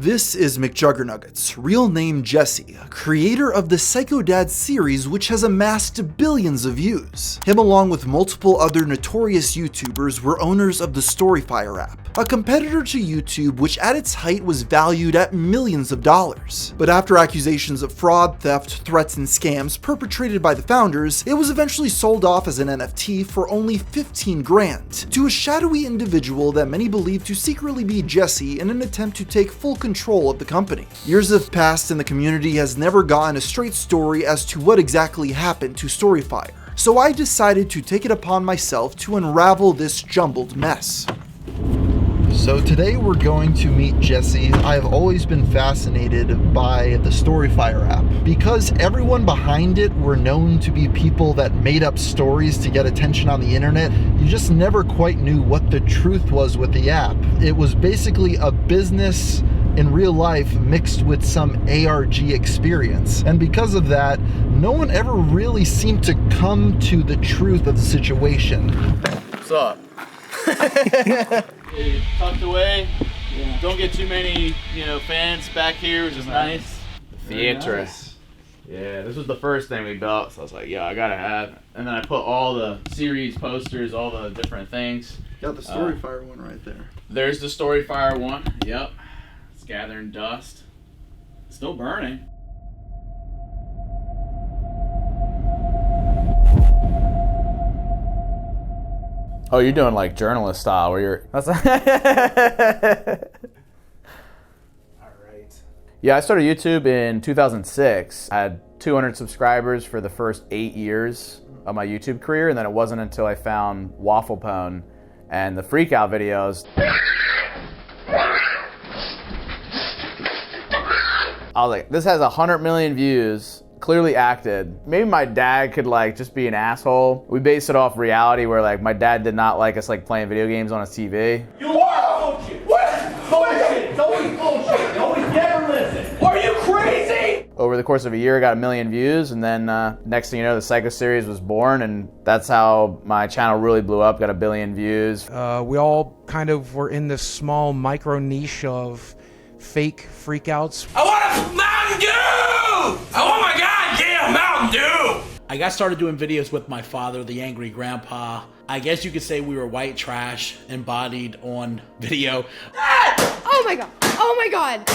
This is McJuggernuggets, real name Jesse, creator of the Psycho Dad series which has amassed billions of views. Him along with multiple other notorious YouTubers were owners of the StoryFire app, a competitor to YouTube which at its height was valued at millions of dollars. But after accusations of fraud, theft, threats, and scams perpetrated by the founders, it was eventually sold off as an NFT for only 15 grand to a shadowy individual that many believe to secretly be Jesse in an attempt to take full control of the company. Years have passed and the community has never gotten a straight story as to what exactly happened to StoryFire, so I decided to take it upon myself to unravel this jumbled mess. So today we're going to meet Jesse. I've always been fascinated by the StoryFire app because everyone behind it were known to be people that made up stories to get attention on the internet. You just never quite knew what the truth was with the app. It was basically a business in real life mixed with some ARG experience. And because of that, no one ever really seemed to come to the truth of the situation. What's up? Tucked away. Yeah. Don't get too many, fans back here, which is nice. Theatre. Nice. Yeah, this was the first thing we built, so I was like, yeah, I gotta have it. And then I put all the series posters, all the different things. Got the StoryFire one right there. There's the StoryFire one. Yep. It's gathering dust. Still burning. Oh, you're doing like journalist style where you're... That's all right. Yeah, I started YouTube in 2006. I had 200 subscribers for the first 8 years of my YouTube career, and then it wasn't until I found Waffle Pwn and the freak out videos. I was like, this has 100 million views. Clearly acted. Maybe my dad could just be an asshole. We based it off reality where my dad did not like us playing video games on his TV. You are bullshit. What? Bullshit. It's always bullshit. You always never listen. Are you crazy? Over the course of a year, I got 1 million views, and then next thing you know, the Psycho series was born, and that's how my channel really blew up, got 1 billion views. We all kind of were in this small micro niche of fake freakouts. I want a Mountain Dew! I want my goddamn Mountain Dew! I got started doing videos with my father, the angry grandpa. I guess you could say we were white trash embodied on video. Oh my god. Oh my god.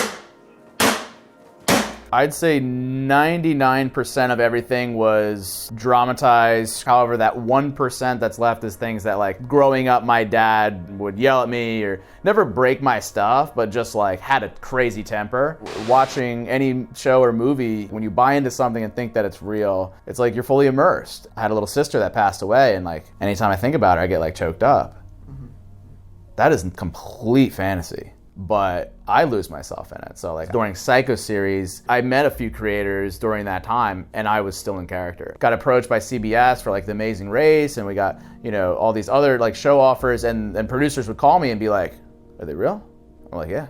I'd say 99% of everything was dramatized. However, that 1% that's left is things that growing up my dad would yell at me or never break my stuff, but just had a crazy temper. Watching any show or movie, when you buy into something and think that it's real, it's you're fully immersed. I had a little sister that passed away, and anytime I think about her, I get choked up. Mm-hmm. That is complete fantasy. But I lose myself in it. So during Psycho series, I met a few creators during that time and I was still in character. Got approached by CBS for The Amazing Race, and we got, all these other show offers, and producers would call me and be like, are they real? I'm like, yeah.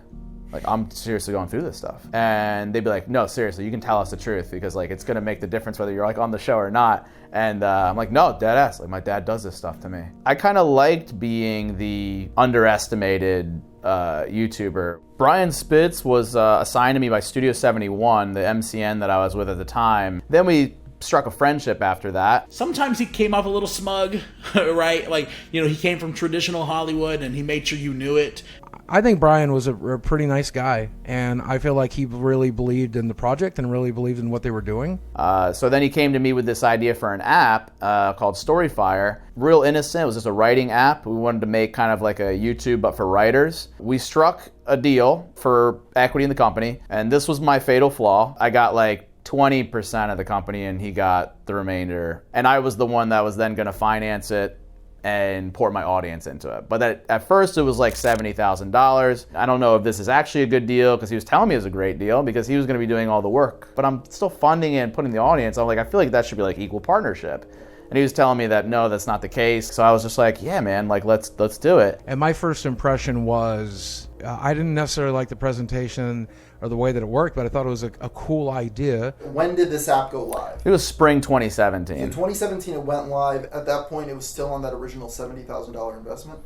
I'm seriously going through this stuff. And they'd be like, no, seriously, you can tell us the truth because it's gonna make the difference whether you're on the show or not. And I'm like, no, dead ass. My dad does this stuff to me. I kind of liked being the underestimated YouTuber. Brian Spitz was assigned to me by Studio 71, the MCN that I was with at the time. Then we struck a friendship after that. Sometimes he came off a little smug, right? He came from traditional Hollywood and he made sure you knew it. I think Brian was a pretty nice guy, and I feel like he really believed in the project and really believed in what they were doing. So then he came to me with this idea for an app called StoryFire. Real innocent, it was just a writing app. We wanted to make kind of like a YouTube, but for writers. We struck a deal for equity in the company, and this was my fatal flaw. I got 20% of the company, and he got the remainder. And I was the one that was then gonna finance it and pour my audience into it. But at first it was $70,000. I don't know if this is actually a good deal because he was telling me it was a great deal because he was gonna be doing all the work. But I'm still funding it and putting the audience. I'm I feel like that should be equal partnership. And he was telling me that no, that's not the case. So I was just yeah, man, let's do it. And my first impression was, I didn't necessarily like the presentation or the way that it worked, but I thought it was a cool idea. When did this app go live? It was spring 2017. In 2017 it went live. At that point it was still on that original $70,000 investment?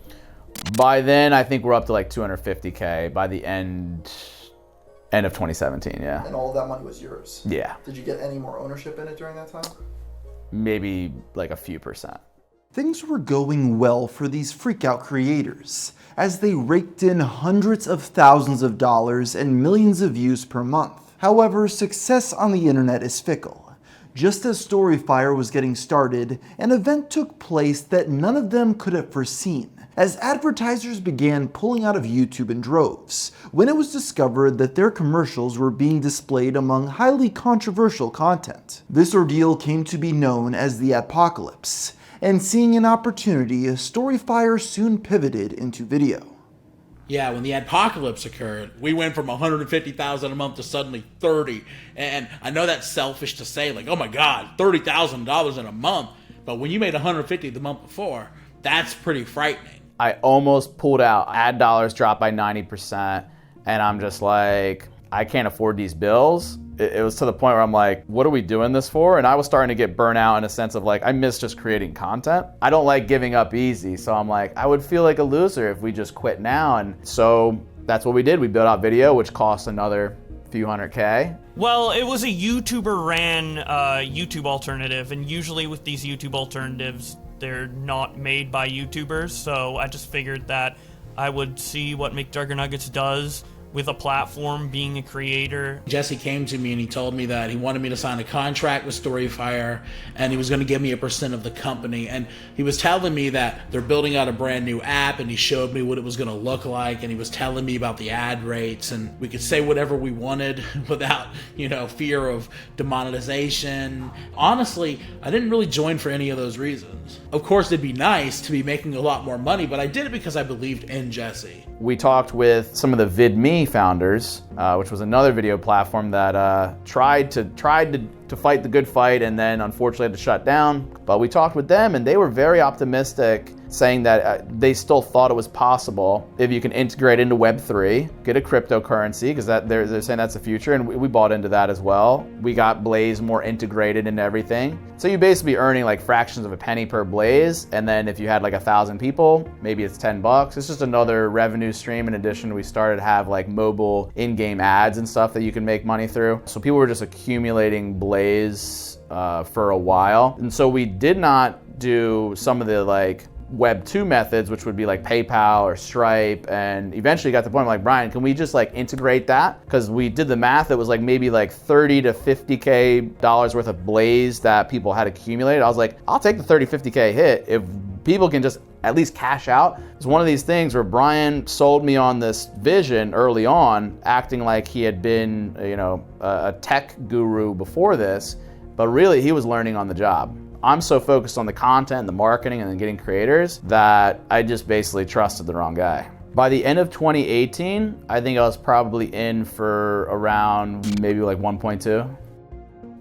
By then I think we're up to $250K by the end End of 2017, yeah. And all of that money was yours? Yeah. Did you get any more ownership in it during that time? Maybe like a few percent. Things were going well for these freakout creators, as they raked in hundreds of thousands of dollars and millions of views per month. However, success on the internet is fickle. Just as StoryFire was getting started, an event took place that none of them could have foreseen, as advertisers began pulling out of YouTube in droves, when it was discovered that their commercials were being displayed among highly controversial content. This ordeal came to be known as the Adpocalypse, and seeing an opportunity, StoryFire soon pivoted into video. Yeah, when the Adpocalypse occurred, we went from 150,000 a month to suddenly 30. And I know that's selfish to say, like, oh my God, $30,000 in a month. But when you made 150 the month before, that's pretty frightening. I almost pulled out. Ad dollars dropped by 90%, and I'm just like, I can't afford these bills. It was to the point where I'm like, what are we doing this for? And I was starting to get burnt out in a sense of like, I miss just creating content. I don't like giving up easy. So I'm like, I would feel like a loser if we just quit now. And so that's what we did. We built out video, which cost another few $100K. Well, it was a YouTuber ran YouTube alternative. And usually with these YouTube alternatives, they're not made by YouTubers. So I just figured that I would see what McDuggernuggets does with a platform, being a creator. Jesse came to me and he told me that he wanted me to sign a contract with StoryFire and he was going to give me a % of the company. And he was telling me that they're building out a brand new app, and he showed me what it was going to look like, and he was telling me about the ad rates, and we could say whatever we wanted without, fear of demonetization. Honestly, I didn't really join for any of those reasons. Of course, it'd be nice to be making a lot more money, but I did it because I believed in Jesse. We talked with some of the VidMe founders, which was another video platform that tried to fight the good fight and then unfortunately had to shut down. But we talked with them and they were very optimistic, saying that they still thought it was possible if you can integrate into Web3, get a cryptocurrency, because they're saying that's the future, and we bought into that as well. We got Blaze more integrated into everything. So you basically earning like fractions of a penny per Blaze, and then if you had like 1,000 people, maybe it's $10. It's just another revenue stream. In addition, we started to have like mobile in-game ads and stuff that you can make money through. So people were just accumulating Blaze for a while. And so we did not do some of the like Web 2 methods, which would be like PayPal or Stripe, and eventually got to the point like, Brian, can we just like integrate that? Because we did the math, it was like maybe like $30 to $50K worth of Blaze that people had accumulated. I was like, I'll take the 30, 50K hit if people can just at least cash out. It's one of these things where Brian sold me on this vision early on, acting like he had been, a tech guru before this, but really he was learning on the job. I'm so focused on the content and the marketing and getting creators that I just basically trusted the wrong guy. By the end of 2018, I think I was probably in for around maybe like 1.2.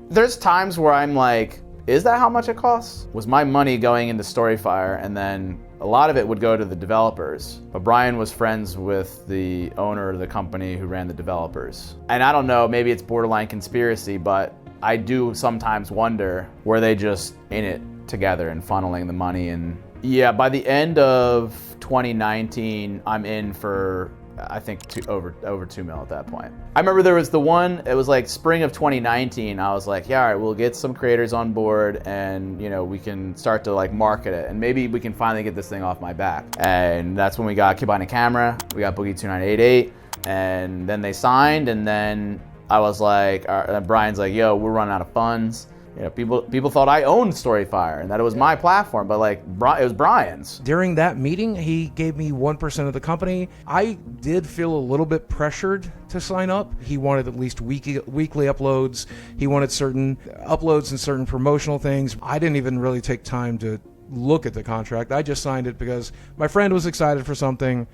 There's times where I'm like, is that how much it costs? Was my money going into StoryFire, and then a lot of it would go to the developers. But Brian was friends with the owner of the company who ran the developers. And I don't know, maybe it's borderline conspiracy, but I do sometimes wonder, were they just in it together and funneling the money? And yeah, by the end of 2019, I'm in for, I think, over 2 mil at that point. I remember there was the one, it was like spring of 2019. I was like, yeah, all right, we'll get some creators on board and, we can start to like market it. And maybe we can finally get this thing off my back. And that's when we got Kid Behind a Camera, we got Boogie2988, and then they signed, and then I was like, Brian's like, yo, we're running out of funds. People thought I owned StoryFire and that it was my platform, but like it was Brian's. During that meeting, he gave me 1% of the company. I did feel a little bit pressured to sign up. He wanted at least weekly uploads. He wanted certain uploads and certain promotional things. I didn't even really take time to look at the contract. I just signed it because my friend was excited for something.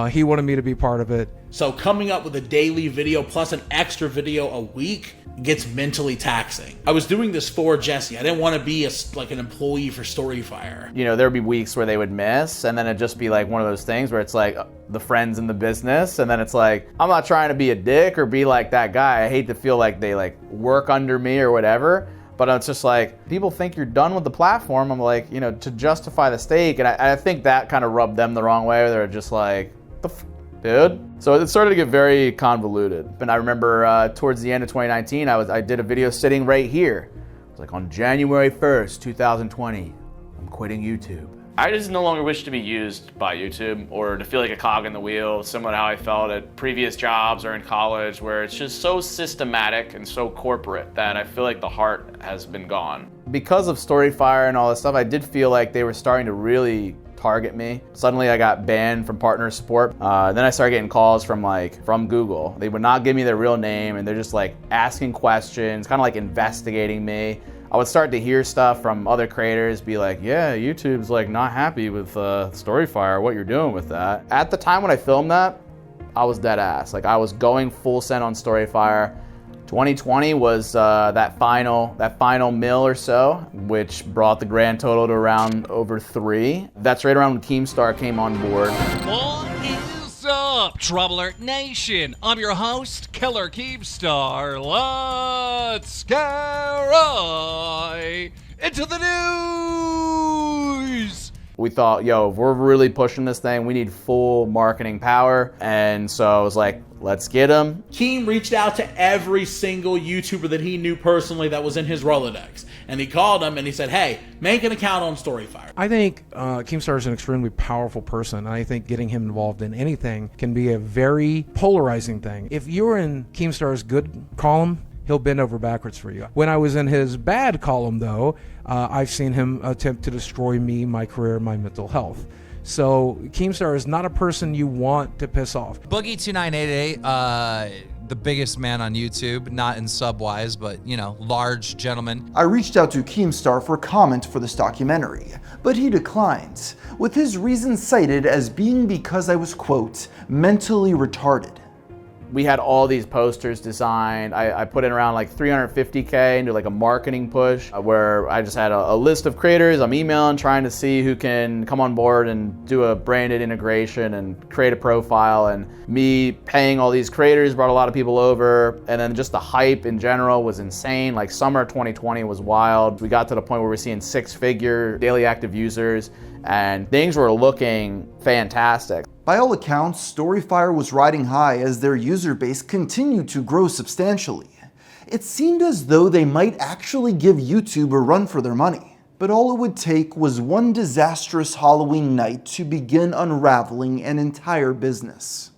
He wanted me to be part of it. So coming up with a daily video plus an extra video a week gets mentally taxing. I was doing this for Jesse. I didn't want to be an employee for StoryFire. There'd be weeks where they would miss, and then it'd just be like one of those things where it's like the friends in the business, and then it's like, I'm not trying to be a dick or be like that guy. I hate to feel like they like work under me or whatever. But it's just like, people think you're done with the platform. I'm like, to justify the stake. And I think that kind of rubbed them the wrong way. They're just like, dude. So it started to get very convoluted. And I remember towards the end of 2019, I did a video sitting right here. It was like on January 1st, 2020, I'm quitting YouTube. I just no longer wish to be used by YouTube or to feel like a cog in the wheel, similar to how I felt at previous jobs or in college, where it's just so systematic and so corporate that I feel like the heart has been gone. Because of StoryFire and all this stuff, I did feel like they were starting to really target me. Suddenly I got banned from partner support. Then I started getting calls from Google. They would not give me their real name, and they're just like asking questions, kind of like investigating me. I would start to hear stuff from other creators be like, yeah, YouTube's like not happy with StoryFire, what you're doing with that. At the time when I filmed that, I was dead ass. Like I was going full send on StoryFire. 2020 was that final mill or so, which brought the grand total to around over 3. That's right around when Keemstar came on board. What is up, Trouble Alert Nation? I'm your host, Killer Keemstar. Let's get right into the news! We thought, yo, if we're really pushing this thing, we need full marketing power. And so I was like, let's get him. Keem reached out to every single YouTuber that he knew personally that was in his Rolodex. And he called him and he said, hey, make an account on StoryFire. I think Keemstar is an extremely powerful person, and I think getting him involved in anything can be a very polarizing thing. If you're in Keemstar's good column, he'll bend over backwards for you. When I was in his bad column, though, I've seen him attempt to destroy me, my career, my mental health. So Keemstar is not a person you want to piss off. Boogie2988, the biggest man on YouTube, not in sub-wise, but, you know, large gentleman. I reached out to Keemstar for comment for this documentary, but he declined, with his reasons cited as being because I was, quote, mentally retarded. We had all these posters designed. I put in around like $350K into like a marketing push where I just had a list of creators I'm emailing, trying to see who can come on board and do a branded integration and create a profile. And me paying all these creators brought a lot of people over. And then just the hype in general was insane. Like summer 2020 was wild. We got to the point where we're seeing 6-figure daily active users and things were looking fantastic. By all accounts, StoryFire was riding high as their user base continued to grow substantially. It seemed as though they might actually give YouTube a run for their money. But all it would take was one disastrous Halloween night to begin unraveling an entire business.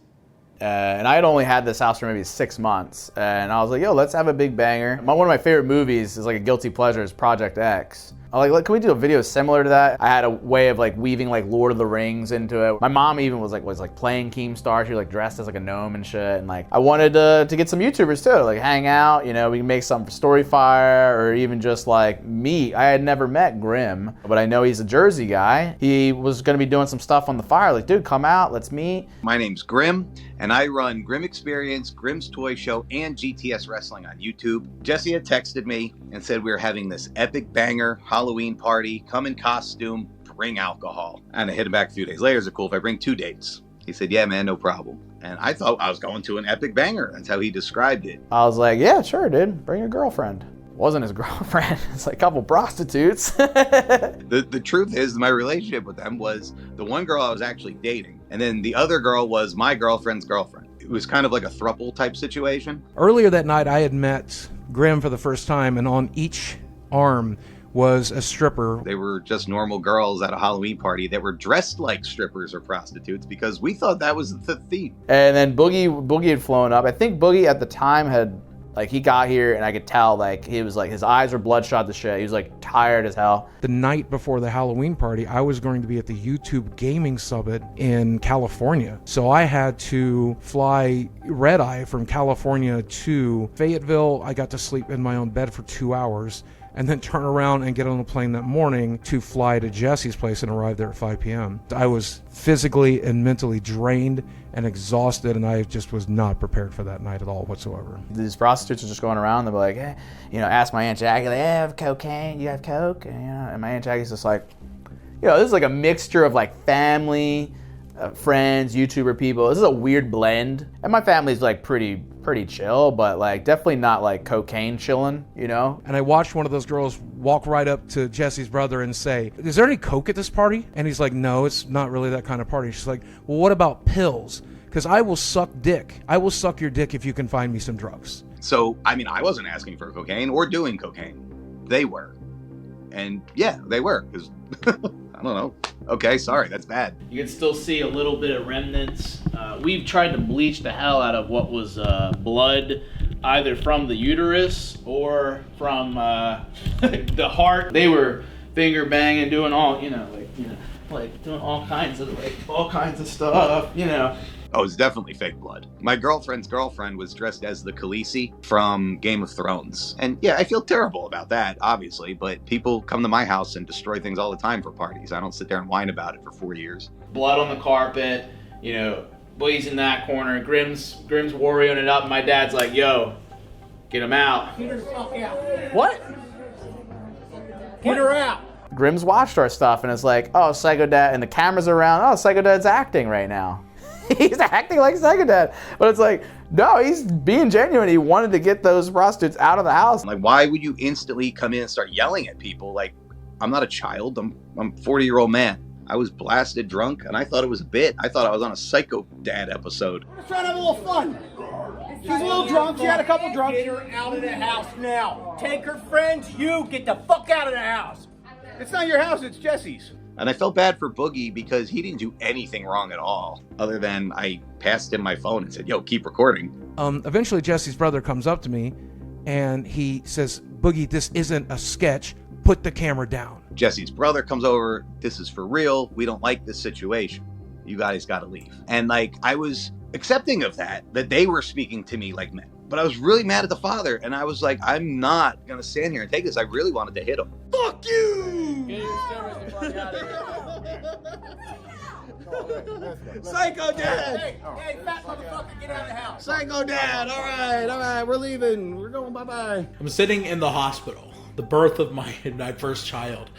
And I had only had this house for maybe 6 months. And I was like, yo, let's have a big banger. One of my favorite movies is like a guilty pleasure is Project X. I'm like, can we do a video similar to that? I had a way of like weaving like Lord of the Rings into it. My mom even was like playing Keemstar. She was like dressed as like a gnome and shit. And like I wanted to get some YouTubers too, like hang out. You know, we can make something for StoryFire or even just like meet. I had never met Grim, but I know he's a Jersey guy. He was gonna be doing some stuff on the fire. Like, dude, come out, let's meet. My name's Grim, and I run Grim Experience, Grim's Toy Show, and GTS Wrestling on YouTube. Jesse had texted me and said we were having this epic banger Halloween party. Come in costume, bring alcohol. And I hit him back a few days later. Is it cool if I bring 2 dates? He said, yeah, man, no problem. And I thought I was going to an epic banger. That's how he described it. I was like, yeah, sure, dude. Bring your girlfriend. Wasn't his girlfriend. It's like a couple prostitutes. The truth is, my relationship with them was the one girl I was actually dating. And then the other girl was my girlfriend's girlfriend. It was kind of like a throuple type situation. Earlier that night, I had met Grim for the first time, and on each arm was a stripper. They were just normal girls at a Halloween party that were dressed like strippers or prostitutes because we thought that was the theme. And then Boogie had flown up. I think Boogie at the time had, like, he got here and I could tell, like, he was like, his eyes were bloodshot to shit. He was like tired as hell. The night before the Halloween party, I was going to be at the YouTube Gaming Summit in California. So I had to fly red eye from California to Fayetteville. I got to sleep in my own bed for 2 hours. And then turn around and get on a plane that morning to fly to Jesse's place and arrive there at 5 p.m. I was physically and mentally drained and exhausted, and I just was not prepared for that night at all whatsoever. These prostitutes are just going around, they'll be like, hey, you know, ask my Aunt Jackie, like, hey, I have cocaine, you have coke? And, you know, and my Aunt Jackie's just like, you know, this is like a mixture of like family, friends, YouTuber people. This is a weird blend. And my family's like pretty chill, but like definitely not like cocaine chilling, you know? And I watched one of those girls walk right up to Jesse's brother and say, is there any coke at this party? And he's like, no, it's not really that kind of party. She's like, well, what about pills? because I will suck dick. I will suck your dick if you can find me some drugs. So, I mean, I wasn't asking for cocaine or doing cocaine. They were. And yeah, they were, because, I don't know. Okay, sorry, that's bad. You can still see a little bit of remnants. We've tried to bleach the hell out of what was blood, either from the uterus or from the heart. They were finger banging, doing all, like doing all kinds of stuff, Oh, it's definitely fake blood. My girlfriend's girlfriend was dressed as the Khaleesi from Game of Thrones. And yeah, I feel terrible about that, obviously, but people come to my house and destroy things all the time for parties. I don't sit there and whine about it for 4 years. Blood on the carpet, Boogie's in that corner, Grim's warrioring it up, and my dad's like, yo, get him out. Get her the fuck out. What? Get her out. Grim's watched our stuff and it's like, oh, Psycho Dad, and the camera's around, oh, Psycho Dad's acting right now. He's acting like Psycho Dad. But it's like, no, he's being genuine. He wanted to get those prostitutes out of the house. Like, why would you instantly come in and start yelling at people? Like, I'm not a child. I'm a 40-year-old man. I was blasted drunk, and I thought it was a bit. I thought I was on a Psycho Dad episode. We're just trying to have a little fun. She's a little drunk. She had a couple drunks. Get her out of the house now. Take her friends. You get the fuck out of the house. It's not your house. It's Jesse's. And I felt bad for Boogie because he didn't do anything wrong at all, other than I passed him my phone and said, yo, keep recording. Eventually, Jesse's brother comes up to me, and he says, Boogie, this isn't a sketch. Put the camera down. Jesse's brother comes over. This is for real. We don't like this situation. You guys got to leave. And like, I was accepting of that they were speaking to me like men. But I was really mad at the father, and I was like, I'm not going to stand here and take this. I really wanted to hit him. Fuck you! Get your stomach the fuck out of here. Psycho Dad! Hey, fat motherfucker, get out of the house. Psycho Dad, all right, we're leaving. We're going bye-bye. I'm sitting in the hospital, the birth of my first child,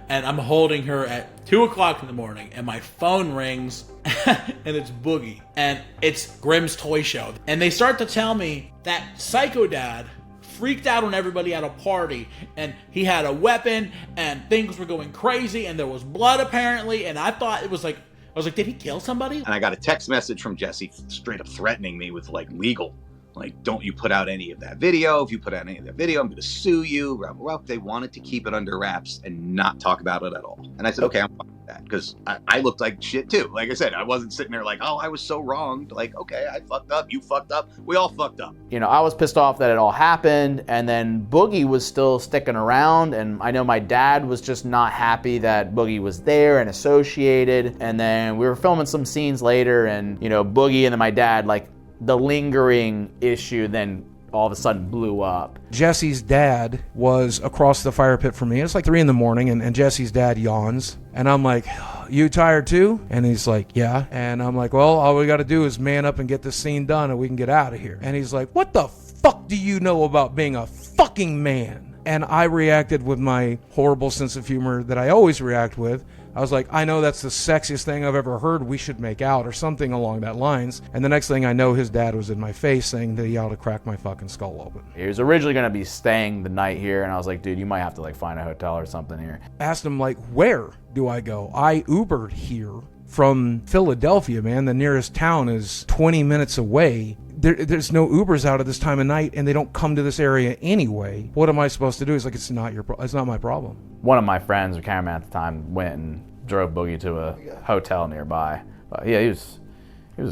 and I'm holding her at 2 o'clock in the morning, and my phone rings, and it's Boogie, and it's Grim's Toy Show. And they start to tell me that Psycho Dad freaked out on everybody at a party, and he had a weapon, and things were going crazy, and there was blood apparently, and I thought it was like, I was like, did he kill somebody? And I got a text message from Jesse straight up threatening me with like legal. Like, don't you put out any of that video. If you put out any of that video, I'm going to sue you. Well, they wanted to keep it under wraps and not talk about it at all. And I said, okay, I'm fine with that. Because I looked like shit too. Like I said, I wasn't sitting there like, oh, I was so wronged. Like, okay, I fucked up. You fucked up. We all fucked up. I was pissed off that it all happened. And then Boogie was still sticking around. And I know my dad was just not happy that Boogie was there and associated. And then we were filming some scenes later. And, Boogie and then my dad, like, the lingering issue then all of a sudden blew up. Jesse's dad was across the fire pit from me. It's like 3 a.m, and Jesse's dad yawns. And I'm like, you tired too? And he's like, yeah. And I'm like, well, all we got to do is man up and get this scene done and we can get out of here. And he's like, what the fuck do you know about being a fucking man? And I reacted with my horrible sense of humor that I always react with. I was like, I know that's the sexiest thing I've ever heard. We should make out or something along that lines. And the next thing I know, his dad was in my face saying that he ought to crack my fucking skull open. He was originally going to be staying the night here. And I was like, dude, you might have to like find a hotel or something here. Asked him like, where do I go? I Ubered here from Philadelphia, man. The nearest town is 20 minutes away. There's no Ubers out at this time of night, and they don't come to this area anyway. What am I supposed to do? He's like, it's not my problem. One of my friends, a cameraman at the time, went and drove Boogie to a hotel nearby. But yeah, he was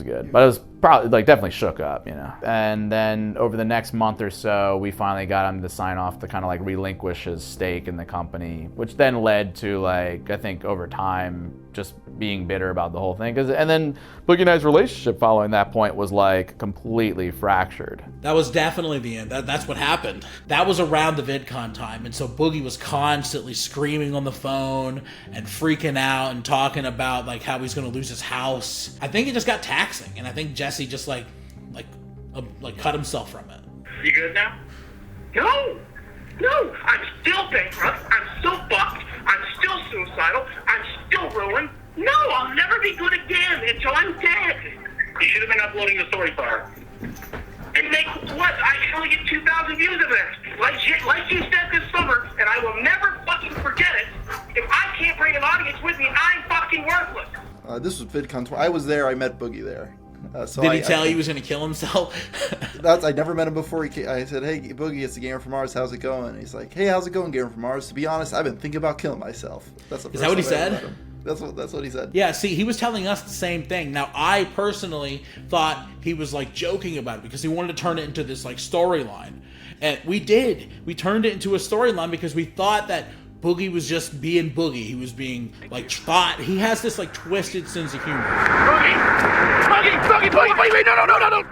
good. But it was probably like definitely shook up, And then over the next month or so, we finally got him to sign off to kind of like relinquish his stake in the company, which then led to like, I think over time, just being bitter about the whole thing. And then Boogie and I's relationship following that point was like completely fractured. That was definitely the end. That's what happened. That was around the VidCon time. And so Boogie was constantly screaming on the phone and freaking out and talking about like how he's going to lose his house. I think it just got taxing. And I think Jesse just like cut himself from it. You good now? No, I'm still bankrupt. I'm still fucked. I'm still suicidal. I'm still ruined. No, I'll never be good again until I'm dead. You should have been uploading to StoryFire. And make what? I can only get 2,000 views of it. Like you said this summer, and I will never fucking forget it. If I can't bring an audience with me, I'm fucking worthless. This was VidCon 20. I was there. I met Boogie there. Did he tell you he was going to kill himself? I never met him before. I said, "Hey, Boogie, it's the Gamer from Mars. How's it going?" And he's like, "Hey, how's it going, Gamer from Mars? To be honest, I've been thinking about killing myself." Is that what he said? That's what he said. Yeah, see, he was telling us the same thing. Now, I personally thought he was like joking about it because he wanted to turn it into this like storyline. And we did. We turned it into a storyline because we thought that Boogie was just being Boogie. He was being like he has this like twisted sense of humor. Boogie, wait, no,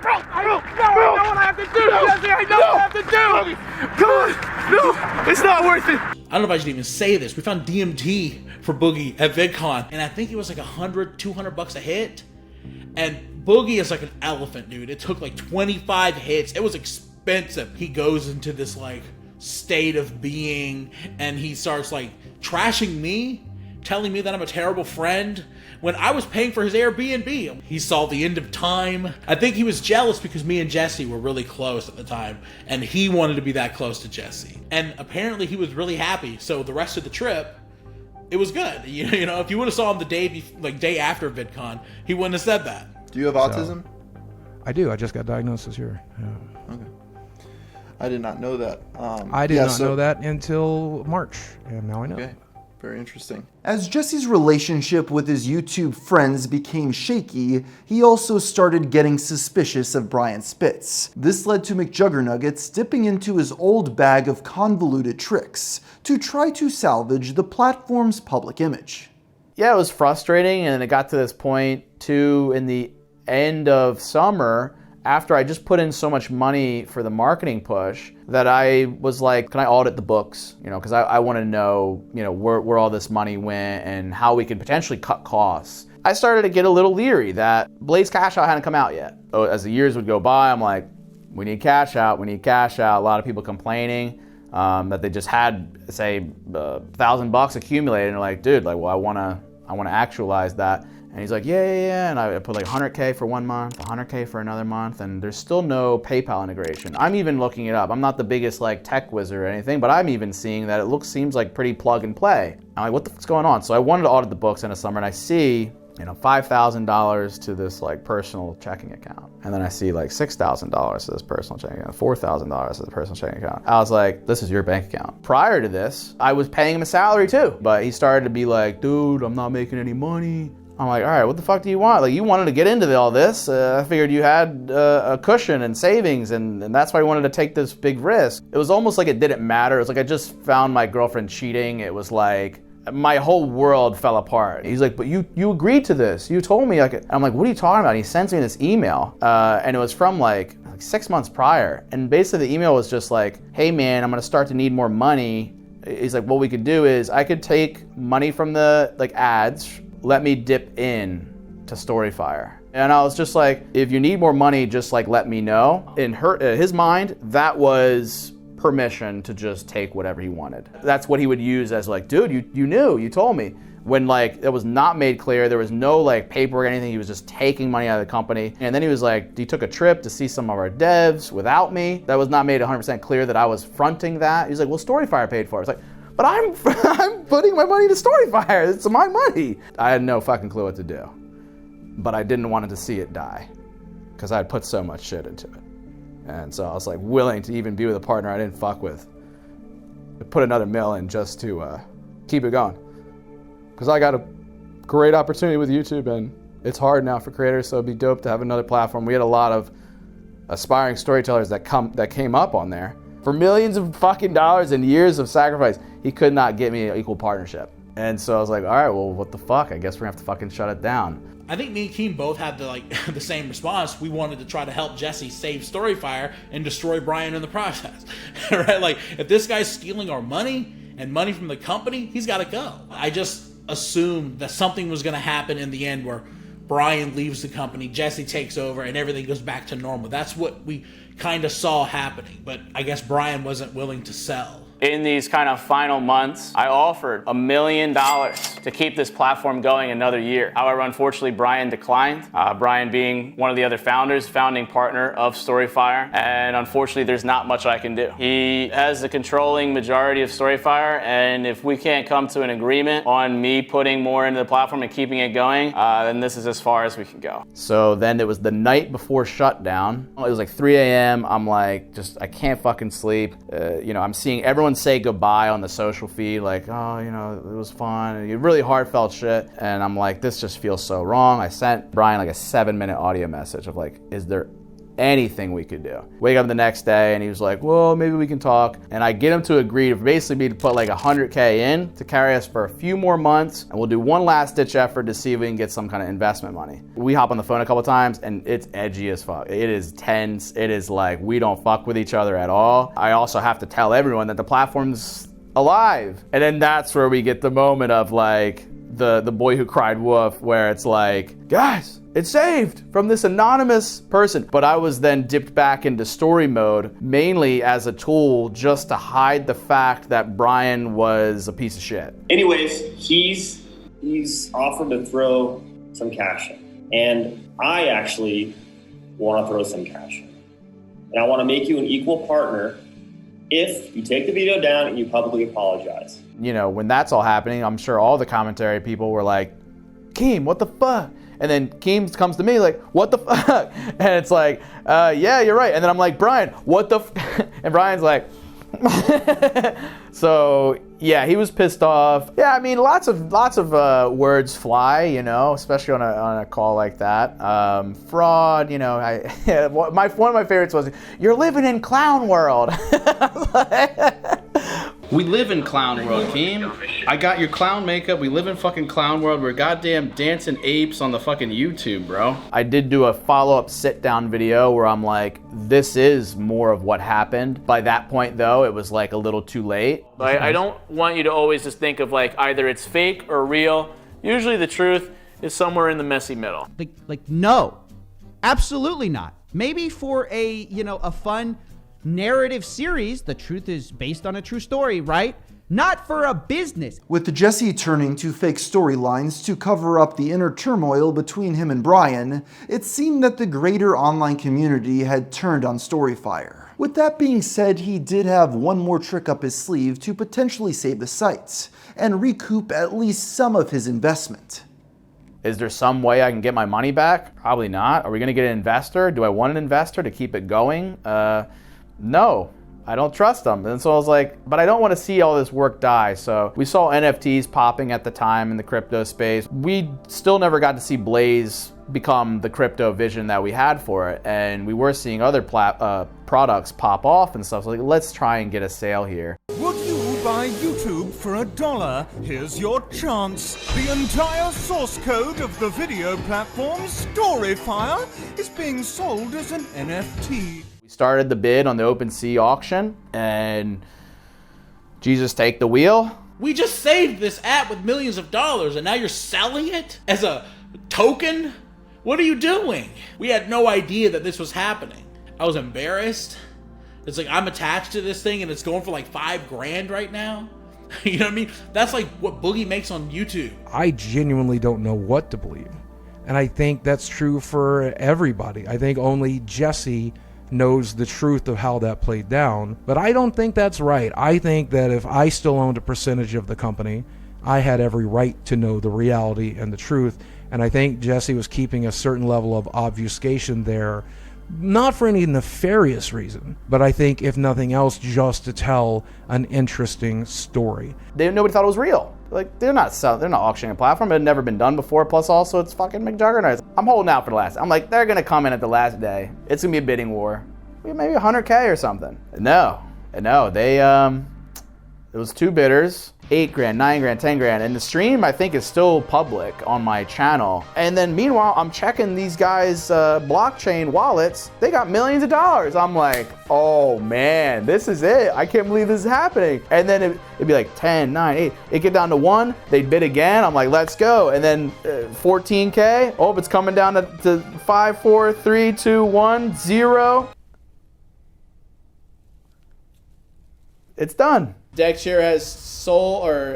bro, I know what I have to do, Jesse, I know what I have to do. Come on, no, it's not worth it. I don't know if I should even say this. We found DMT for Boogie at VidCon, and I think it was like $100-$200 a hit. And Boogie is like an elephant, dude. It took like 25 hits. It was expensive. He goes into this like state of being, and he starts like trashing me, telling me that I'm a terrible friend when I was paying for his Airbnb. He saw the end of time. I think he was jealous because me and Jesse were really close at the time, and he wanted to be that close to Jesse. And apparently he was really happy. So the rest of the trip, it was good. You know, if you would have saw him the day after VidCon, he wouldn't have said that. Do you have autism? I do. I just got diagnosed this year. Yeah. Okay. I did not know that. I did not know that until March, and now I know. Okay. Very interesting. As Jesse's relationship with his YouTube friends became shaky, he also started getting suspicious of Brian Spitz. This led to McJuggernuggets dipping into his old bag of convoluted tricks to try to salvage the platform's public image. Yeah, it was frustrating, and it got to this point too in the end of summer, after I just put in so much money for the marketing push, that I was like, can I audit the books? You know, because I want to know, you know, where all this money went and how we could potentially cut costs. I started to get a little leery that Blaze Cash Out hadn't come out yet. So as the years would go by, I'm like, we need cash out, we need cash out. A lot of people complaining that they just had, say, $1,000 accumulated, and they're like, dude, like, well, I want to actualize that. And he's like, yeah. And I put like 100K for 1 month, 100K for another month, and there's still no PayPal integration. I'm even looking it up. I'm not the biggest like tech wizard or anything, but I'm even seeing that it seems like pretty plug and play. I'm like, what the fuck's going on? So I wanted to audit the books in the summer, and I see, you know, $5,000 to this like personal checking account. And then I see like $6,000 to this personal checking account, $4,000 to the personal checking account. I was like, this is your bank account. Prior to this, I was paying him a salary too, but he started to be like, dude, I'm not making any money. I'm like, all right, what the fuck do you want? Like, you wanted to get into all this. I figured you had a cushion and savings, and that's why I wanted to take this big risk. It was almost like it didn't matter. It was like I just found my girlfriend cheating. It was like my whole world fell apart. He's like, but you agreed to this. You told me. I'm like, what are you talking about? And he sends me this email, and it was from like 6 months prior. And basically the email was just like, hey man, I'm gonna start to need more money. He's like, what we could do is I could take money from the like ads, let me dip in to StoryFire. And I was just like, if you need more money, just like let me know. In his mind, that was permission to just take whatever he wanted. That's what he would use as like, dude, you knew, you told me. When like it was not made clear, there was no like paperwork or anything, he was just taking money out of the company. And then he was like, he took a trip to see some of our devs without me. That was not made 100% clear that I was fronting that. He's like, well, StoryFire paid for it. It's like, but I'm putting my money to StoryFire. It's my money. I had no fucking clue what to do. But I didn't want to see it die because I had put so much shit into it. And so I was like willing to even be with a partner I didn't fuck with. Put another $1 million just to keep it going. Because I got a great opportunity with YouTube, and it's hard now for creators, so it'd be dope to have another platform. We had a lot of aspiring storytellers that came up on there. For millions of fucking dollars and years of sacrifice, he could not get me an equal partnership. And so I was like, all right, well, what the fuck? I guess we're gonna have to fucking shut it down. I think me and Keem both had the same response. We wanted to try to help Jesse save StoryFire and destroy Brian in the process. Right? Like, if this guy's stealing our money and money from the company, he's gotta go. I just assumed that something was gonna happen in the end where Brian leaves the company, Jesse takes over, and everything goes back to normal. That's what we kind of saw happening, but I guess Brian wasn't willing to sell. In these kind of final months, I offered $1 million to keep this platform going another year. However, unfortunately, Brian declined. Brian being one of the other founders, founding partner of StoryFire, and unfortunately, there's not much I can do. He has the controlling majority of StoryFire, and if we can't come to an agreement on me putting more into the platform and keeping it going, then this is as far as we can go. So then it was the night before shutdown. It was like 3 a.m. I'm like, I can't fucking sleep. I'm seeing everyone say goodbye on the social feed, like, oh, it was fun. Really heartfelt shit. And I'm like, this just feels so wrong. I sent Brian like a 7-minute audio message of like, is there anything we could do? Wake up the next day and he was like, well, maybe we can talk. And I get him to agree to basically to put like $100K in to carry us for a few more months, and we'll do one last ditch effort to see if we can get some kind of investment money. We hop on the phone a couple times and it's edgy as fuck. It is tense. It is like, we don't fuck with each other at all. I also have to tell everyone that the platform's alive. And then that's where we get the moment of like the boy who cried wolf, where it's like, guys, it's saved from this anonymous person. But I was then dipped back into story mode, mainly as a tool just to hide the fact that Brian was a piece of shit. Anyways, he's offered to throw some cash in. And I actually want to throw some cash in. And I want to make you an equal partner if you take the video down and you publicly apologize. When that's all happening, I'm sure all the commentary people were like, Keem, what the fuck? And then Keem comes to me like, what the fuck? And it's like, yeah, you're right. And then I'm like, Brian, what the And Brian's like, so yeah, he was pissed off. Yeah, I mean, lots of words fly, especially on a call like that. Fraud, one of my favorites was, you're living in clown world. We live in clown world, Keem. I got your clown makeup. We live in fucking clown world. We're goddamn dancing apes on the fucking YouTube, bro. I did do a follow-up sit-down video where I'm like, this is more of what happened. By that point, though, it was like a little too late. I don't want you to always just think of like either it's fake or real. Usually the truth is somewhere in the messy middle. No, absolutely not. Maybe for a fun narrative series, the truth is based on a true story, right? Not for a business. With Jesse turning to fake storylines to cover up the inner turmoil between him and Brian, it seemed that the greater online community had turned on StoryFire. With that being said, he did have one more trick up his sleeve to potentially save the site and recoup at least some of his investment. Is there some way I can get my money back? Probably not. Are we gonna get an investor? Do I want an investor to keep it going? No, I don't trust them. And so I was like, but I don't want to see all this work die. So we saw NFTs popping at the time in the crypto space. We still never got to see Blaze become the crypto vision that we had for it. And we were seeing other products pop off and stuff. So like, let's try and get a sale here. Would you buy YouTube for $1? Here's your chance. The entire source code of the video platform StoryFire is being sold as an NFT. Started the bid on the OpenSea auction, and Jesus, take the wheel. We just saved this app with millions of dollars, and now you're selling it as a token? What are you doing? We had no idea that this was happening. I was embarrassed. It's like I'm attached to this thing, and it's going for like $5,000 right now. You know what I mean? That's like what Boogie makes on YouTube. I genuinely don't know what to believe, and I think that's true for everybody. I think only Jesse knows the truth of how that played down, but I don't think that's right. I think that if I still owned a percentage of the company, I had every right to know the reality and the truth, and I think Jesse was keeping a certain level of obfuscation there, not for any nefarious reason, but I think if nothing else, just to tell an interesting story. Nobody thought it was real. Like, they're not auctioning a platform. It had never been done before. Plus, also, it's fucking McJuggernuts. I'm holding out for the last. I'm like, they're gonna come in at the last day. It's gonna be a bidding war. Maybe 100K or something. No. They it was 2 bidders, $8,000, $9,000, $10,000, and the stream I think is still public on my channel. And then meanwhile, I'm checking these guys' blockchain wallets. They got millions of dollars. I'm like, oh man, this is it. I can't believe this is happening. And then it'd be like 10, 9, 8. It'd get down to 1. They'd bid again. I'm like, let's go. And then 14K. Oh, it's coming down to 5, 4, 3, 2, 1, 0. It's done. DeckShare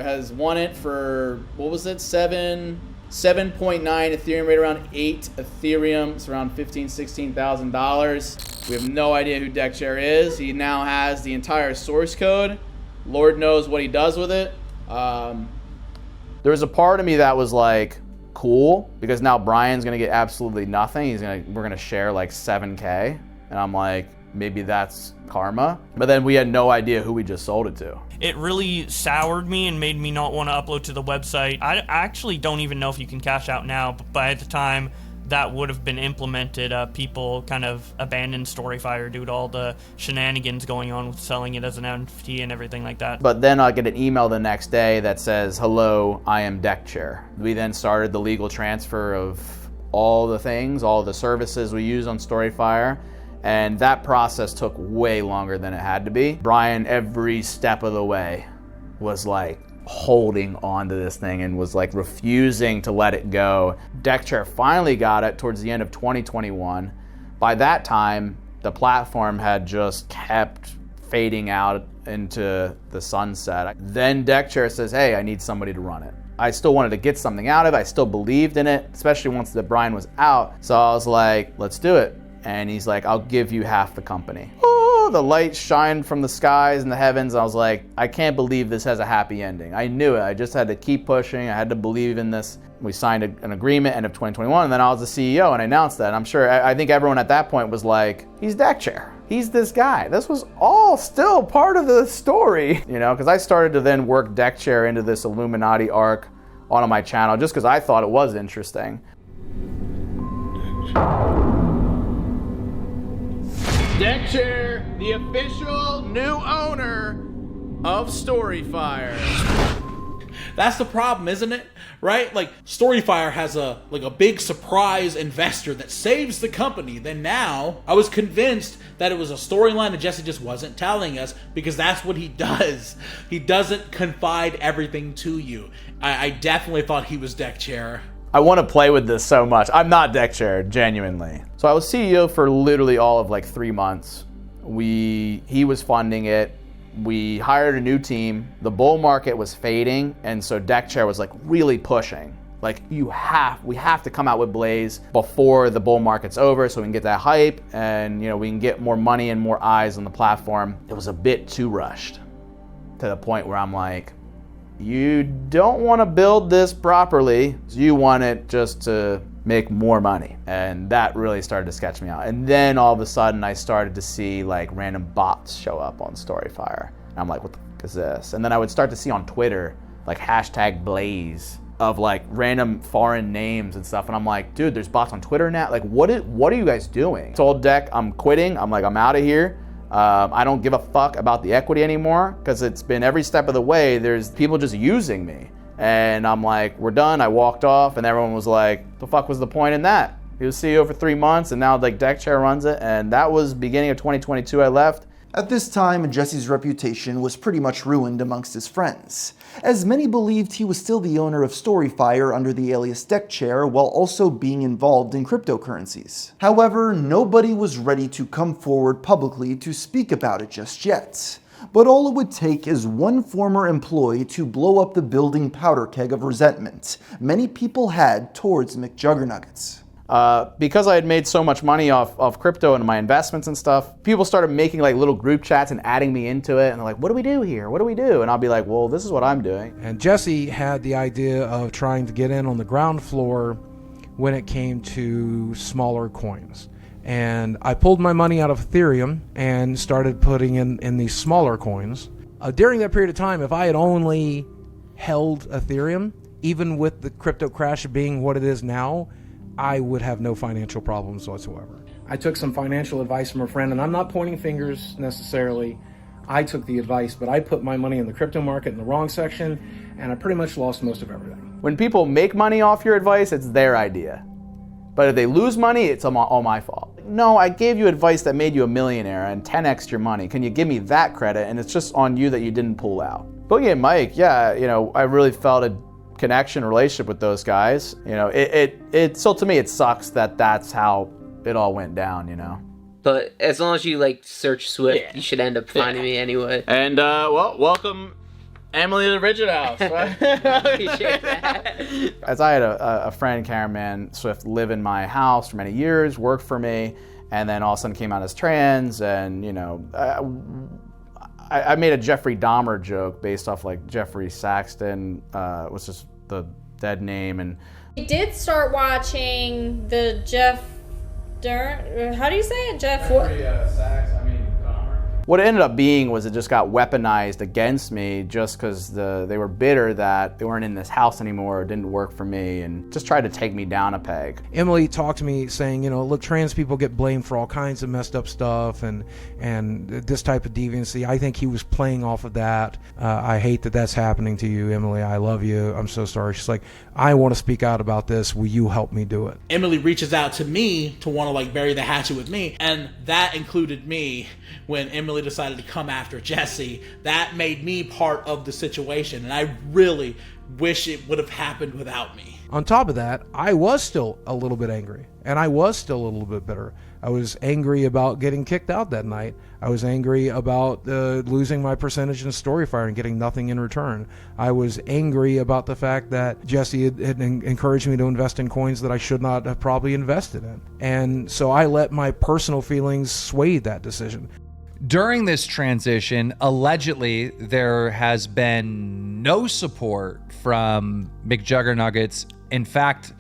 has won it for, what was it, 7.9 Ethereum, right around 8 Ethereum. It's around $15,000-$16,000. We have no idea who DeckShare is. He now has the entire source code. Lord knows what he does with it. There was a part of me that was like, cool, because now Brian's gonna get absolutely nothing. We're gonna share like 7K, and I'm like, maybe that's karma. But then we had no idea who we just sold it to. It really soured me and made me not want to upload to the website. I actually don't even know if you can cash out now, but by the time that would have been implemented, people kind of abandoned StoryFire due to all the shenanigans going on with selling it as an NFT and everything like that. But then I get an email the next day that says, hello, I am DeckShare. We then started the legal transfer of all the things, all the services we use on StoryFire. And that process took way longer than it had to be. Brian, every step of the way, was like holding on to this thing and was like refusing to let it go. DeckShare finally got it towards the end of 2021. By that time, the platform had just kept fading out into the sunset. Then DeckShare says, hey, I need somebody to run it. I still wanted to get something out of it. I still believed in it, especially once that Brian was out. So I was like, let's do it. And he's like, I'll give you half the company. Oh, the light shined from the skies and the heavens. I was like, I can't believe this has a happy ending. I knew it. I just had to keep pushing. I had to believe in this. We signed an agreement end of 2021, and then I was the CEO and I announced that. And I'm sure, I think everyone at that point was like, he's DeckShare. He's this guy. This was all still part of the story, you know, because I started to then work DeckShare into this Illuminati arc on my channel just because I thought it was interesting. DeckShare, the official new owner of StoryFire. That's the problem, isn't it? Right? Like, StoryFire has a big surprise investor that saves the company. Then now, I was convinced that it was a storyline that Jesse just wasn't telling us, because that's what he does. He doesn't confide everything to you. I definitely thought he was DeckShare. I want to play with this so much. I'm not DeckShare, genuinely. So I was CEO for literally all of like 3 months. He was funding it. We hired a new team. The bull market was fading, and so DeckShare was like really pushing. Like, we have to come out with Blaze before the bull market's over so we can get that hype and, you know, we can get more money and more eyes on the platform. It was a bit too rushed, to the point where I'm like, you don't want to build this properly. You want it just to make more money. And that really started to sketch me out. And then all of a sudden I started to see like random bots show up on StoryFire. And I'm like, what the fuck is this? And then I would start to see on Twitter like #Blaze of like random foreign names and stuff. And I'm like, dude, there's bots on Twitter now? Like, what are you guys doing? I told Deck, I'm quitting. I'm out of here. I don't give a fuck about the equity anymore, because it's been every step of the way, there's people just using me. And I'm like, we're done. I walked off, and everyone was like, the fuck was the point in that? He was CEO for 3 months, and now like DeckShare runs it. And that was beginning of 2022 I left. At this time, Jesse's reputation was pretty much ruined amongst his friends, as many believed he was still the owner of StoryFire under the alias DeckShare while also being involved in cryptocurrencies. However, nobody was ready to come forward publicly to speak about it just yet. But all it would take is one former employee to blow up the building powder keg of resentment many people had towards McJuggernuggets. Because I had made so much money off crypto and my investments and stuff, people started making like little group chats and adding me into it. And they're like, what do we do here? What do we do? And I'll be like, well, this is what I'm doing. And Jesse had the idea of trying to get in on the ground floor when it came to smaller coins. And I pulled my money out of Ethereum and started putting in these smaller coins. During that period of time, if I had only held Ethereum, even with the crypto crash being what it is now, I would have no financial problems whatsoever. I took some financial advice from a friend, and I'm not pointing fingers necessarily. I took the advice, but I put my money in the crypto market in the wrong section, and I pretty much lost most of everything. When people make money off your advice, it's their idea. But if they lose money, it's all my fault. No, I gave you advice that made you a millionaire and 10x your money. Can you give me that credit? And it's just on you that you didn't pull out. Boogie and Mike, yeah, you know, I really felt a connection, relationship with those guys. You know, it so to me it sucks that that's how it all went down, you know. but as long as you like search Swift, you should end up finding me anyway. And well, welcome Emily to the Rittenhouse. Appreciate that. As I had a friend, Cameraman Swift, live in my house for many years, worked for me, and then all of a sudden came out as trans, and you know, I made a Jeffrey Dahmer joke based off like Jeffrey Saxton, was just the dead name, and I did start watching the Jeff Dern. How do you say it, Jeff? What it ended up being was it just got weaponized against me just because they were bitter that they weren't in this house anymore, it didn't work for me, and just tried to take me down a peg. Emily talked to me saying, you know, look, trans people get blamed for all kinds of messed up stuff and this type of deviancy. I think he was playing off of that. I hate that that's happening to you, Emily. I love you. I'm so sorry. She's like, I want to speak out about this. Will you help me do it? Emily reaches out to me to want to like bury the hatchet with me, and that included me when Emily decided to come after Jesse. That made me part of the situation, and I really wish it would have happened without me. On top of that, I was still a little bit angry, and I was still a little bit bitter. I was angry about getting kicked out that night. I was angry about losing my percentage in StoryFire and getting nothing in return. I was angry about the fact that Jesse had encouraged me to invest in coins that I should not have probably invested in. And so I let my personal feelings sway that decision. During this transition, allegedly, there has been no support from McJuggernuggets. In fact,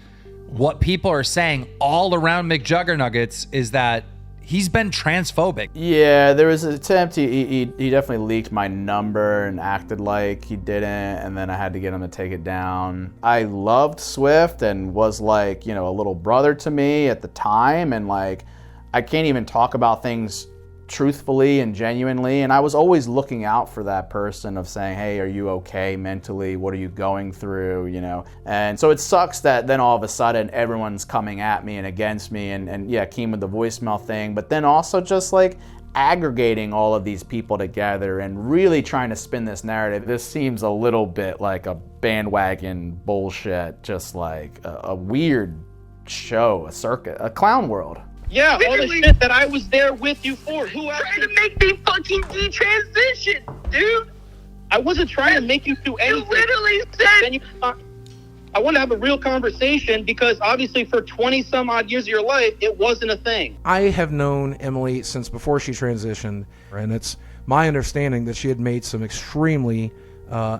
what people are saying all around McJuggernuggets is that he's been transphobic. Yeah, there was an attempt. He definitely leaked my number and acted like he didn't, and then I had to get him to take it down. I loved Swift and was like, you know, a little brother to me at the time, and like, I can't even talk about things truthfully and genuinely, and I was always looking out for that person of saying, hey, are you okay mentally? What are you going through, you know? And so it sucks that then all of a sudden everyone's coming at me and against me, and yeah, Keem with the voicemail thing, but then also just like aggregating all of these people together and really trying to spin this narrative. This seems a little bit like a bandwagon bullshit, just like a weird show, a circuit, a clown world. Yeah, all the shit that I was there with you for. Who trying to make me fucking detransition, dude? I wasn't trying to make you do anything. You literally said. I want to have a real conversation because obviously for 20 some odd years of your life, it wasn't a thing. I have known Emily since before she transitioned, and it's my understanding that she had made some extremely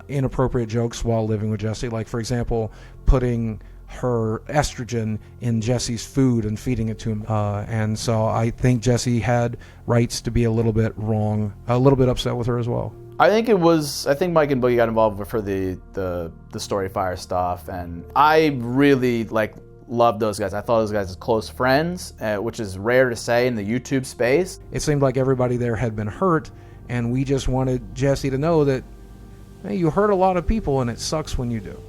inappropriate jokes while living with Jesse. Like, for example, putting her estrogen in Jesse's food and feeding it to him. And so I think Jesse had rights to be a little bit wrong, a little bit upset with her as well. I think Mike and Boogie got involved for the StoryFire stuff, and I really loved those guys. I thought those guys as close friends, which is rare to say in the YouTube space. It seemed like everybody there had been hurt, and we just wanted Jesse to know that, hey, you hurt a lot of people, and it sucks when you do.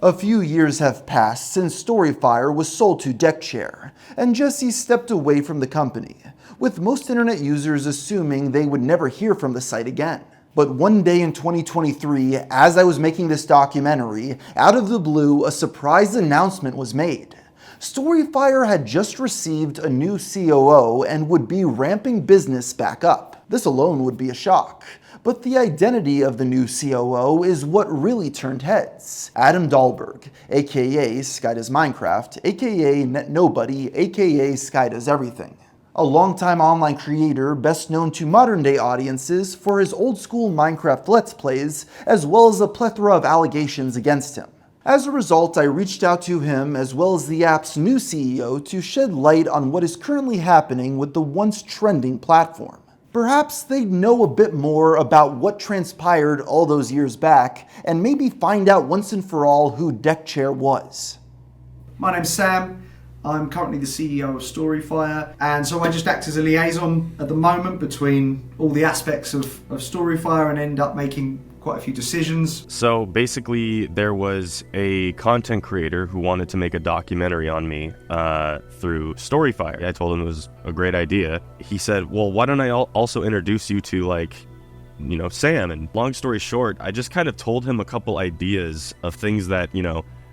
A few years have passed since StoryFire was sold to Deckchair, and Jesse stepped away from the company, with most internet users assuming they would never hear from the site again. But one day in 2023, as I was making this documentary, out of the blue, a surprise announcement was made. StoryFire had just received a new COO and would be ramping business back up. This alone would be a shock. But the identity of the new COO is what really turned heads. Adam Dahlberg, aka Sky Does Minecraft, aka Net Nobody, aka Sky Does Everything. A longtime online creator best known to modern day audiences for his old school Minecraft Let's Plays, as well as a plethora of allegations against him. As a result, I reached out to him as well as the app's new CEO to shed light on what is currently happening with the once trending platform. Perhaps they'd know a bit more about what transpired all those years back, and maybe find out once and for all who Deckchair was. My name's Sam. I'm currently the CEO of StoryFire, and so I just act as a liaison at the moment between all the aspects of StoryFire and end up making quite a few decisions. So basically there was a content creator who wanted to make a documentary on me through StoryFire. I told him it was a great idea. He said, well, why don't I also introduce you to Sam? And long story short, I just kind of told him a couple ideas of things that,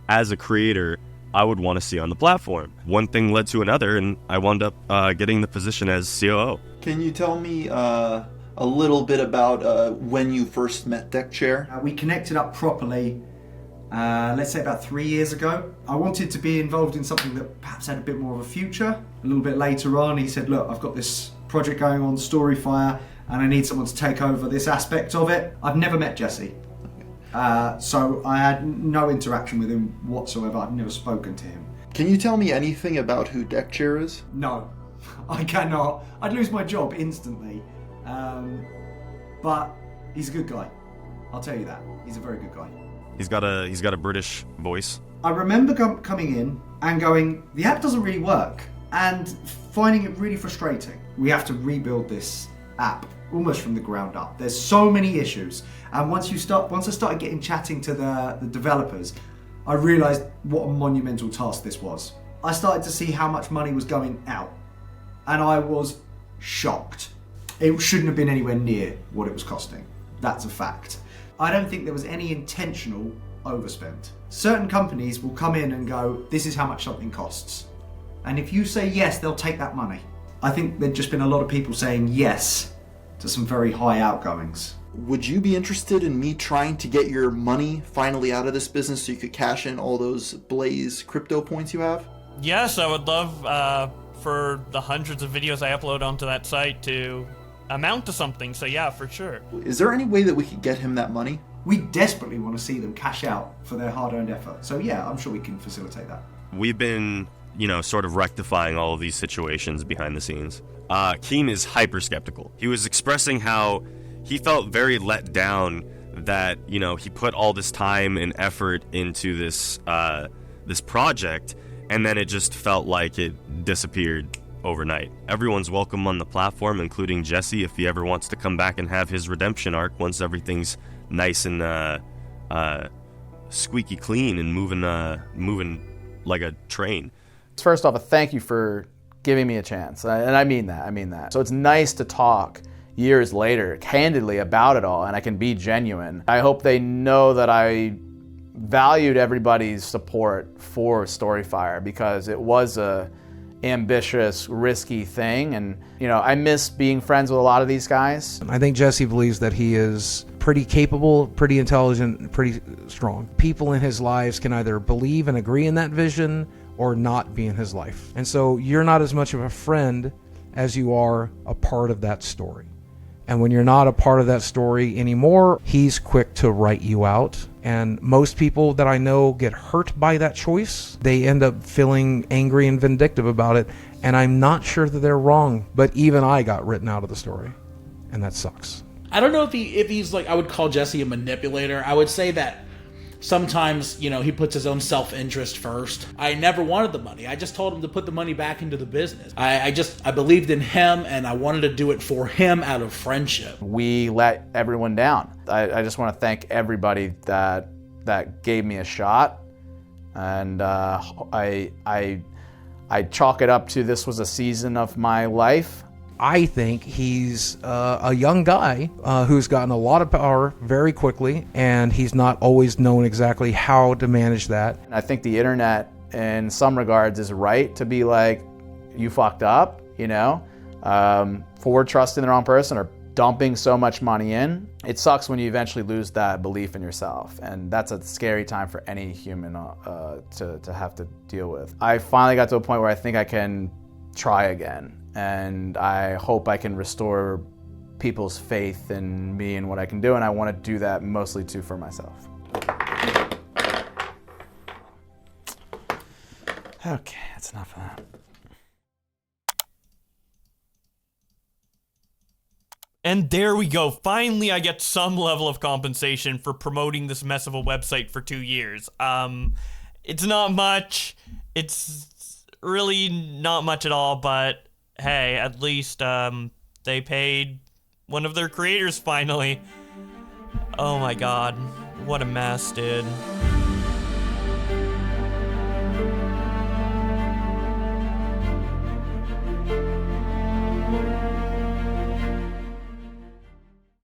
as a creator, I would want to see on the platform. One thing led to another, and I wound up getting the position as COO. Can you tell me a little bit about when you first met Deckchair? We connected up properly, let's say about 3 years ago. I wanted to be involved in something that perhaps had a bit more of a future. A little bit later on, he said, look, I've got this project going on, StoryFire, and I need someone to take over this aspect of it. I've never met Jesse. So I had no interaction with him whatsoever. I've never spoken to him. Can you tell me anything about who Deckchair is? No, I cannot. I'd lose my job instantly. But he's a good guy. I'll tell you that. He's a very good guy. He's got a British voice. I remember coming in and going, the app doesn't really work, and finding it really frustrating. We have to rebuild this app almost from the ground up. There's so many issues, and once I started chatting to the developers, I realized what a monumental task this was. I started to see how much money was going out, and I was shocked. It shouldn't have been anywhere near what it was costing. That's a fact. I don't think there was any intentional overspend. Certain companies will come in and go, this is how much something costs. And if you say yes, they'll take that money. I think there'd just been a lot of people saying yes to some very high outgoings. Would you be interested in me trying to get your money finally out of this business so you could cash in all those Blaze crypto points you have? Yes, I would love for the hundreds of videos I upload onto that site to amount to something, so yeah, for sure. Is there any way that we could get him that money? We desperately want to see them cash out for their hard-earned effort. So yeah, I'm sure we can facilitate that. We've been, sort of rectifying all of these situations behind the scenes. Keen is hyper skeptical. He was expressing how he felt very let down that, he put all this time and effort into this project, and then it just felt like it disappeared overnight. Everyone's welcome on the platform, including Jesse, if he ever wants to come back and have his redemption arc once everything's nice and squeaky clean and moving like a train. First off, a thank you for giving me a chance, and I mean that. So it's nice to talk years later candidly about it all, and I can be genuine. I hope they know that I valued everybody's support for StoryFire, because it was a ambitious, risky thing, and I miss being friends with a lot of these guys. I think Jesse believes that he is pretty capable, pretty intelligent, pretty strong. People in his lives can either believe and agree in that vision or not be in his life. And so you're not as much of a friend as you are a part of that story. And when you're not a part of that story anymore, he's quick to write you out. And most people that I know get hurt by that choice. They end up feeling angry and vindictive about it. And I'm not sure that they're wrong, but even I got written out of the story. And that sucks. I don't know if he's like, I would call Jesse a manipulator. I would say that sometimes, he puts his own self-interest first. I never wanted the money. I just told him to put the money back into the business. I believed in him, and I wanted to do it for him out of friendship. We let everyone down. I just want to thank everybody that gave me a shot, and I chalk it up to this was a season of my life. I think he's a young guy who's gotten a lot of power very quickly, and he's not always known exactly how to manage that. I think the internet, in some regards, is right to be like, you fucked up, for trusting the wrong person or dumping so much money in. It sucks when you eventually lose that belief in yourself, and that's a scary time for any human to have to deal with. I finally got to a point where I think I can try again. And I hope I can restore people's faith in me and what I can do, and I want to do that mostly too for myself. Okay, that's enough of that. And there we go. Finally, I get some level of compensation for promoting this mess of a website for 2 years. It's not much. It's really not much at all, but hey, at least they paid one of their creators finally. Oh my god, what a mess, dude.